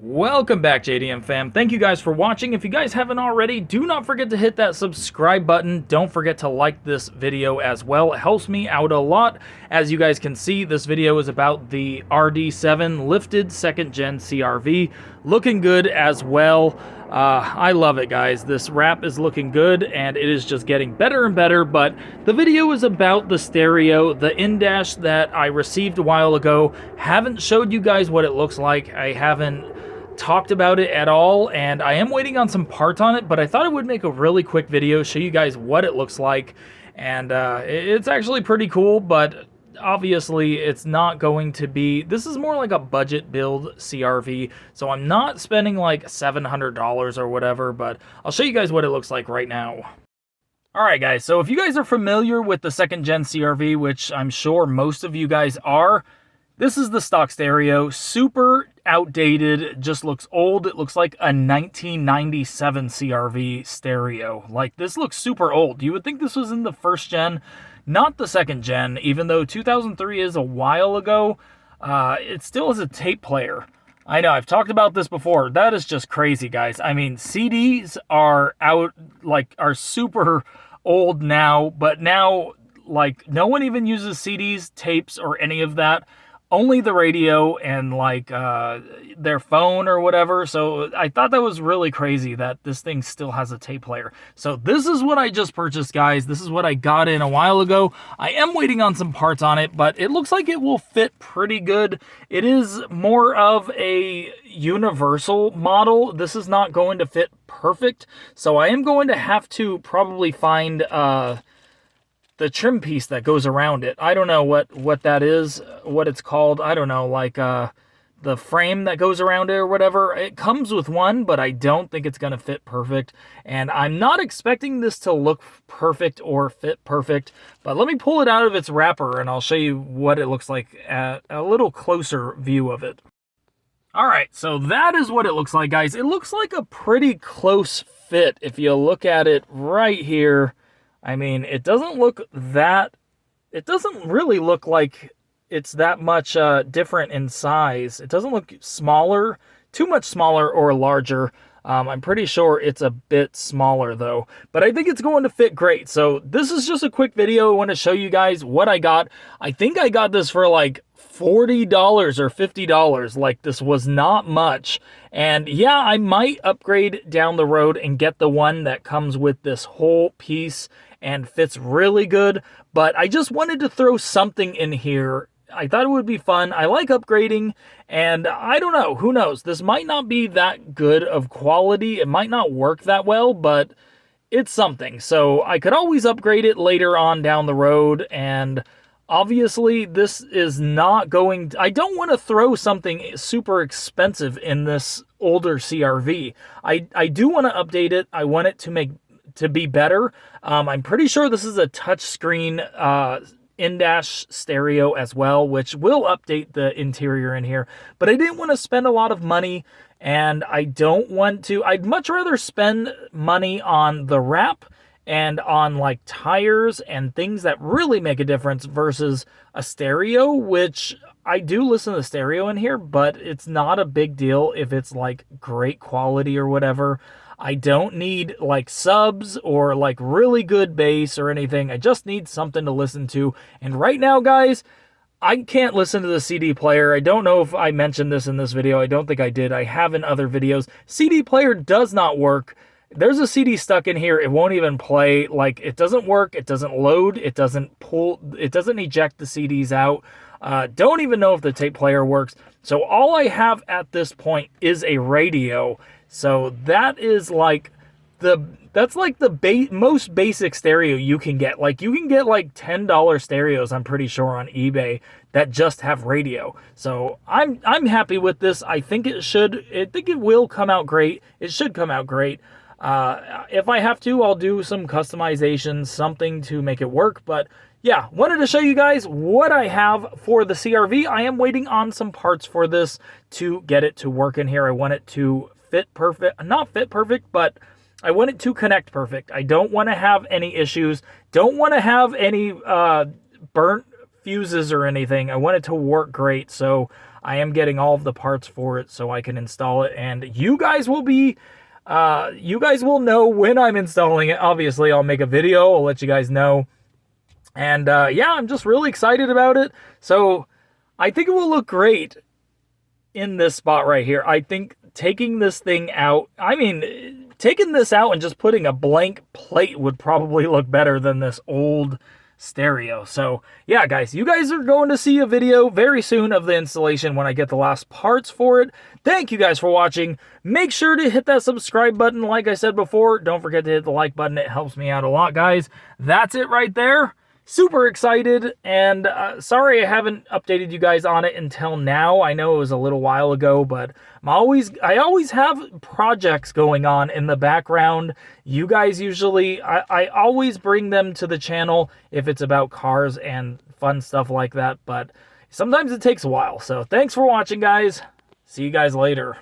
Welcome back, JDM fam. Thank you guys for watching. If you guys haven't already, do not forget to hit that subscribe button. Don't forget to like this video as well. It helps me out a lot. As you guys can see, this video is about the RD7 lifted 2nd gen CRV. Looking good as well. I love it, guys. This wrap is looking good, and it is just getting better and better, but the video is about the stereo, the in-dash that I received a while ago. Haven't showed you guys what it looks like. I haven't talked about it at all, and I am waiting on some parts on it, but I thought I would make a really quick video, show you guys what it looks like, and it's actually pretty cool, but obviously it's not going to be, this is more like a budget build CRV, so I'm not spending like $700 or whatever, but I'll show you guys what it looks like right now. Alright guys, so if you guys are familiar with the 2nd gen CRV, which I'm sure most of you guys are, this is the stock stereo, super outdated, just looks old. It looks like a 1997 CRV stereo. Like, this looks super old. You would think this was in the 1st gen, not the 2nd gen, even though 2003 is a while ago. It still is a tape player. I know, I've talked about this before. That is just crazy, guys. I mean, CDs are out, like, are super old now, but now, like, no one even uses CDs, tapes, or any of that. Only the radio and like their phone or whatever. So I thought that was really crazy that this thing still has a tape player. So this is what I just purchased, guys. This is what I got in a while ago. I am waiting on some parts on it, but it looks like it will fit pretty good. It is more of a universal model. This is not going to fit perfect. So I am going to have to probably find the trim piece that goes around it. I don't know what that is, what it's called. I don't know, like the frame that goes around it or whatever. It comes with one, but I don't think it's going to fit perfect. And I'm not expecting this to look perfect or fit perfect. But let me pull it out of its wrapper and I'll show you what it looks like at a little closer view of it. Alright, so that is what it looks like, guys. It looks like a pretty close fit if you look at it right here. I mean, it doesn't really look like it's that much different in size. It doesn't look smaller, too much smaller or larger. I'm pretty sure it's a bit smaller though, but I think it's going to fit great. So this is just a quick video. I want to show you guys what I got. I think I got this for like $40 or $50. Like, this was not much. And yeah, I might upgrade down the road and get the one that comes with this whole piece and fits really good, but I just wanted to throw something in here. I thought it would be fun. I like upgrading, and I don't know, who knows? This might not be that good of quality. It might not work that well, but it's something. So I could always upgrade it later on down the road, and obviously this is not going... I don't want to throw something super expensive in this older CRV. I do want to update it. I want it to be better. I'm pretty sure this is a touchscreen in-dash stereo as well, which will update the interior in here. But I didn't want to spend a lot of money, and I don't want to... I'd much rather spend money on the wrap and on like tires and things that really make a difference versus a stereo, which I do listen to the stereo in here, but it's not a big deal if it's like great quality or whatever. I don't need like subs or like really good bass or anything. I just need something to listen to. And right now, guys, I can't listen to the CD player. I don't know if I mentioned this in this video. I don't think I did. I have in other videos. CD player does not work. There's a CD stuck in here. It won't even play. Like, it doesn't work. It doesn't load. It doesn't pull. It doesn't eject the CDs out. Don't even know if the tape player works. So all I have at this point is a radio. So that is like that's like the most basic stereo you can get. Like, you can get like $10 stereos, I'm pretty sure, on eBay that just have radio. So I'm happy with this. I think it will come out great. It should come out great. If I have to, I'll do some customizations, something to make it work. But yeah, wanted to show you guys what I have for the CRV. I am waiting on some parts for this to get it to work in here. I want it to fit perfect, not fit perfect, but I want it to connect perfect. I don't want to have any issues. Don't want to have any burnt fuses or anything. I want it to work great. So I am getting all of the parts for it so I can install it, and you guys will be you guys will know when I'm installing it. Obviously, I'll make a video, I'll let you guys know. And yeah, I'm just really excited about it. So I think it will look great in this spot right here. I think taking this thing out, I mean, taking this out and just putting a blank plate would probably look better than this old stereo. So yeah, guys, you guys are going to see a video very soon of the installation when I get the last parts for it. Thank you guys for watching. Make sure to hit that subscribe button. Like I said before, don't forget to hit the like button. It helps me out a lot, guys. That's it right there. Super excited, and sorry I haven't updated you guys on it until now. I know it was a little while ago, but I always have projects going on in the background. You guys usually, I always bring them to the channel if it's about cars and fun stuff like that, but sometimes it takes a while. So thanks for watching, guys. See you guys later.